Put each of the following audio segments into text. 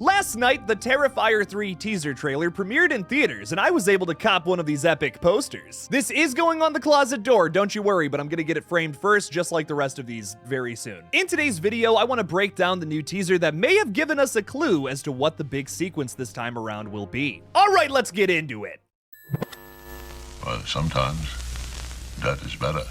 Last night, the Terrifier 3 teaser trailer premiered in theaters, and I was able to cop one of these epic posters. This is going on the closet door, don't you worry, but I'm gonna get it framed first, just like the rest of these very soon. In today's video, I want to break down the new teaser that may have given us a clue as to what the big sequence this time around will be. Alright, let's get into it. Well, sometimes that is better.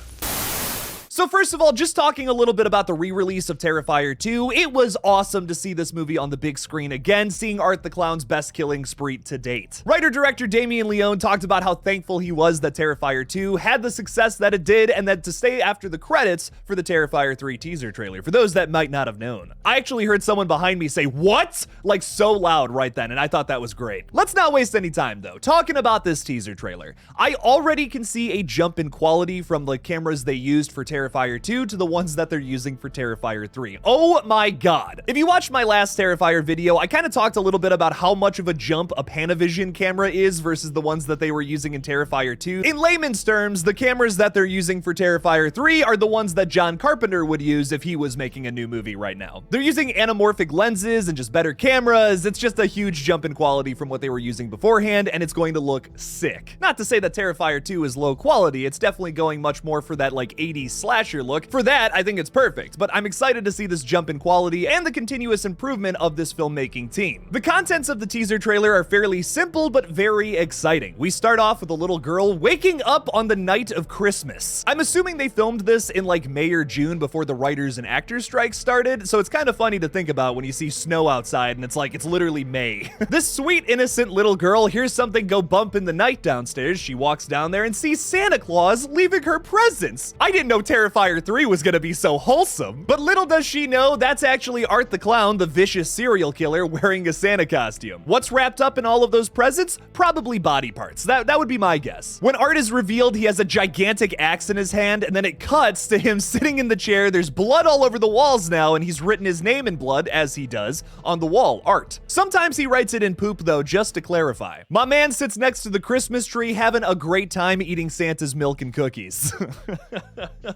So first of all, just talking a little bit about the re-release of Terrifier 2, it was awesome to see this movie on the big screen again, seeing Art the Clown's best killing spree to date. Writer-director Damien Leone talked about how thankful he was that Terrifier 2 had the success that it did, and that to stay after the credits for the Terrifier 3 teaser trailer, for those that might not have known. I actually heard someone behind me say, "What?" like so loud right then, and I thought that was great. Let's not waste any time though. Talking about this teaser trailer, I already can see a jump in quality from the cameras they used for Terrifier 2 to the ones that they're using for Terrifier 3. Oh my god. If you watched my last Terrifier video, I kind of talked a little bit about how much of a jump a Panavision camera is versus the ones that they were using in Terrifier 2. In layman's terms, the cameras that they're using for Terrifier 3 are the ones that John Carpenter would use if he was making a new movie right now. They're using anamorphic lenses and just better cameras. It's just a huge jump in quality from what they were using beforehand, and it's going to look sick. Not to say that Terrifier 2 is low quality, it's definitely going much more for that like 80s slasher look. For that, I think it's perfect, but I'm excited to see this jump in quality and the continuous improvement of this filmmaking team. The contents of the teaser trailer are fairly simple, but very exciting. We start off with a little girl waking up on the night of Christmas. I'm assuming they filmed this in like May or June before the writers and actors strike started, so it's kind of funny to think about when you see snow outside and it's like, it's literally May. This sweet, innocent little girl hears something go bump in the night downstairs. She walks down there and sees Santa Claus leaving her presents. I didn't know Terrifier 3 was gonna be so wholesome, but little does she know that's actually Art the Clown, the vicious serial killer, wearing a Santa costume. What's wrapped up in all of those presents? Probably body parts. That would be my guess. When Art is revealed, he has a gigantic axe in his hand, and then it cuts to him sitting in the chair. There's blood all over the walls now, and he's written his name in blood, as he does, on the wall, Art. Sometimes he writes it in poop though, just to clarify. My man sits next to the Christmas tree having a great time eating Santa's milk and cookies.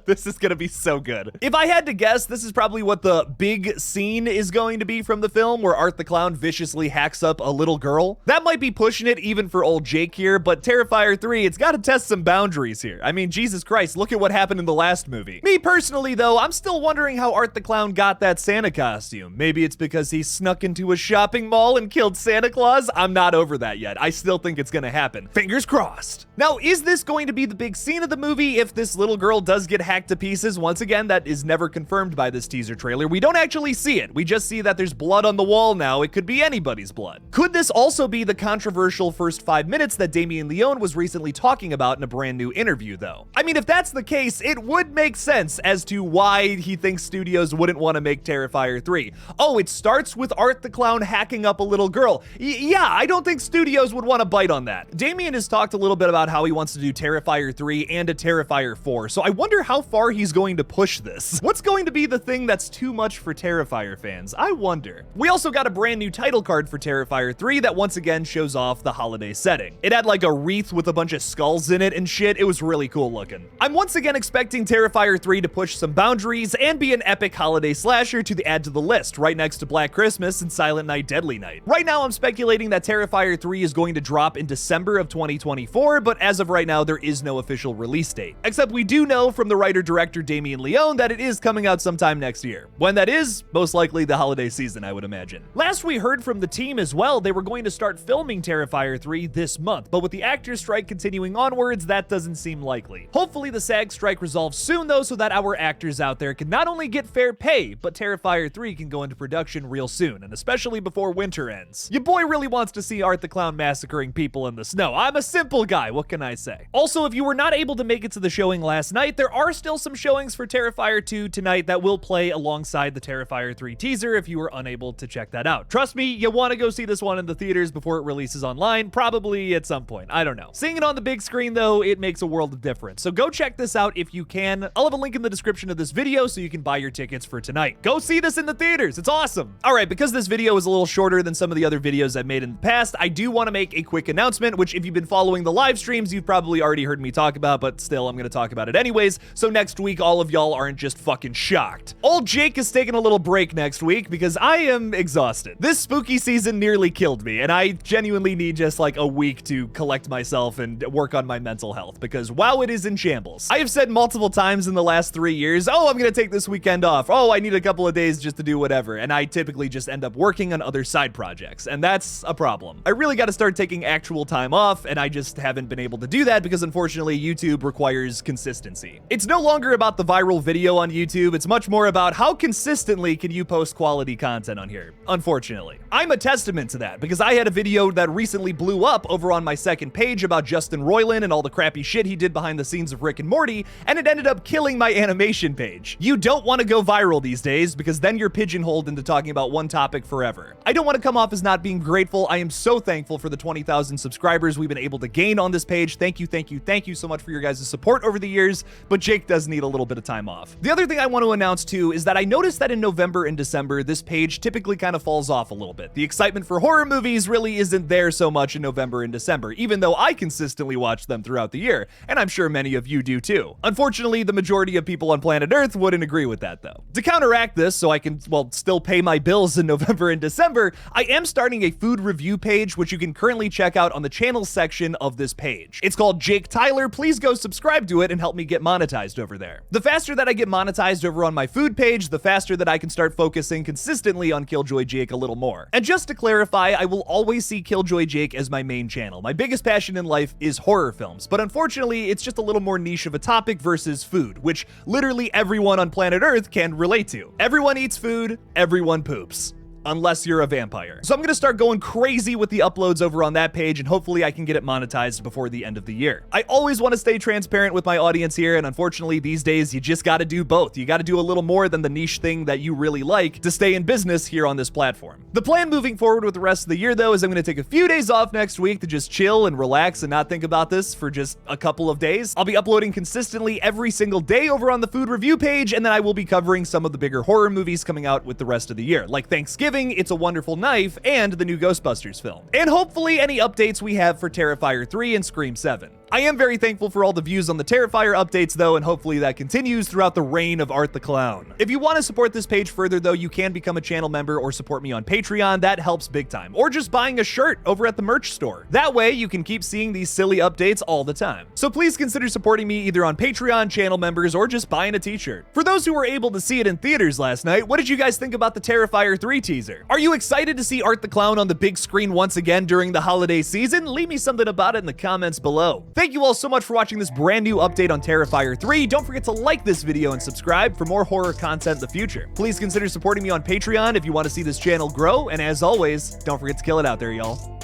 This is gonna be so good. If I had to guess, this is probably what the big scene is going to be from the film, where Art the Clown viciously hacks up a little girl. That might be pushing it even for old Jake here, but Terrifier 3, it's got to test some boundaries here. I mean, Jesus Christ, look at what happened in the last movie. Me personally though, I'm still wondering how Art the Clown got that Santa costume. Maybe it's because he snuck into a shopping mall and killed Santa Claus? I'm not over that yet. I still think it's gonna happen. Fingers crossed. Now, is this going to be the big scene of the movie if this little girl does get hacked to pieces? Once again, that is never confirmed by this teaser trailer. We don't actually see it. We just see that there's blood on the wall now. It could be anybody's blood. Could this also be the controversial first 5 minutes that Damien Leone was recently talking about in a brand new interview though? I mean, if that's the case, it would make sense as to why he thinks studios wouldn't want to make Terrifier 3. Oh, it starts with Art the Clown hacking up a little girl. Yeah, I don't think studios would want to bite on that. Damien has talked a little bit about how he wants to do Terrifier 3 and a Terrifier 4, so I wonder how far he's going to push this. What's going to be the thing that's too much for Terrifier fans? I wonder. We also got a brand new title card for Terrifier 3 that once again shows off the holiday setting. It had like a wreath with a bunch of skulls in it and shit. It was really cool looking. I'm once again expecting Terrifier 3 to push some boundaries and be an epic holiday slasher to add to the list, right next to Black Christmas and Silent Night Deadly Night. Right now, I'm speculating that Terrifier 3 is going to drop in December of 2024, but as of right now, there is no official release date. Except we do know from the writer-director Damien Leone that it is coming out sometime next year. When that is, most likely the holiday season, I would imagine. Last we heard from the team as well, they were going to start filming Terrifier 3 this month, but with the actors strike continuing onwards, that doesn't seem likely. Hopefully the SAG strike resolves soon though, so that our actors out there can not only get fair pay, but Terrifier 3 can go into production real soon, and especially before winter ends. Your boy really wants to see Art the Clown massacring people in the snow. I'm a simple guy, what can I say? Also, if you were not able to make it to the showing last night, there are still some showings for Terrifier 2 tonight that will play alongside the Terrifier 3 teaser if you were unable to check that out. Trust me, you want to go see this one in the theaters before it releases online, probably at some point. I don't know. Seeing it on the big screen though, it makes a world of difference. So go check this out if you can. I'll have a link in the description of this video so you can buy your tickets for tonight. Go see this in the theaters. It's awesome. All right, because this video is a little shorter than some of the other videos I've made in the past, I do want to make a quick announcement, which if you've been following the live stream streams you've probably already heard me talk about, but still, I'm gonna talk about it anyways, so next week all of y'all aren't just fucking shocked. Old Jake is taking a little break next week because I am exhausted. This spooky season nearly killed me, and I genuinely need just like a week to collect myself and work on my mental health, because wow, it is in shambles. I have said multiple times in the last 3 years, oh, I'm gonna take this weekend off. Oh, I need a couple of days just to do whatever, and I typically just end up working on other side projects, and that's a problem. I really gotta start taking actual time off, and I just haven't been able to do that because unfortunately YouTube requires consistency. It's no longer about the viral video on YouTube, it's much more about how consistently can you post quality content on here, unfortunately. I'm a testament to that because I had a video that recently blew up over on my second page about Justin Royland and all the crappy shit he did behind the scenes of Rick and Morty, and it ended up killing my animation page. You don't want to go viral these days because then you're pigeonholed into talking about one topic forever. I don't want to come off as not being grateful. I am so thankful for the 20,000 subscribers we've been able to gain on this page. Thank you, thank you, thank you so much for your guys' support over the years, but Jake does need a little bit of time off. The other thing I want to announce too is that I noticed that in November and December, this page typically kind of falls off a little bit. The excitement for horror movies really isn't there so much in November and December, even though I consistently watch them throughout the year, and I'm sure many of you do too. Unfortunately, the majority of people on planet Earth wouldn't agree with that though. To counteract this, so I can, well, still pay my bills in November and December, I am starting a food review page, which you can currently check out on the channel section of this page. It's called Jake Tyler. Please go subscribe to it and help me get monetized over there. The faster that I get monetized over on my food page, the faster that I can start focusing consistently on KillJoy Jake a little more. And just to clarify, I will always see KillJoy Jake as my main channel. My biggest passion in life is horror films, but unfortunately, it's just a little more niche of a topic versus food, which literally everyone on planet Earth can relate to. Everyone eats food, everyone poops. Unless you're a vampire. So I'm gonna start going crazy with the uploads over on that page, and hopefully I can get it monetized before the end of the year. I always want to stay transparent with my audience here, and unfortunately these days you just gotta do both. You gotta do a little more than the niche thing that you really like to stay in business here on this platform. The plan moving forward with the rest of the year though is I'm gonna take a few days off next week to just chill and relax and not think about this for just a couple of days. I'll be uploading consistently every single day over on the food review page, and then I will be covering some of the bigger horror movies coming out with the rest of the year, like Thanksgiving, It's a Wonderful Knife, and the new Ghostbusters film. And hopefully any updates we have for Terrifier 3 and Scream 7. I am very thankful for all the views on the Terrifier updates though, and hopefully that continues throughout the reign of Art the Clown. If you want to support this page further though, you can become a channel member or support me on Patreon. That helps big time. Or just buying a shirt over at the merch store. That way you can keep seeing these silly updates all the time. So please consider supporting me either on Patreon, channel members, or just buying a t-shirt. For those who were able to see it in theaters last night, what did you guys think about the Terrifier 3 teaser? Are you excited to see Art the Clown on the big screen once again during the holiday season? Leave me something about it in the comments below. Thank you all so much for watching this brand new update on Terrifier 3. Don't forget to like this video and subscribe for more horror content in the future. Please consider supporting me on Patreon if you want to see this channel grow, and as always, don't forget to kill it out there, y'all.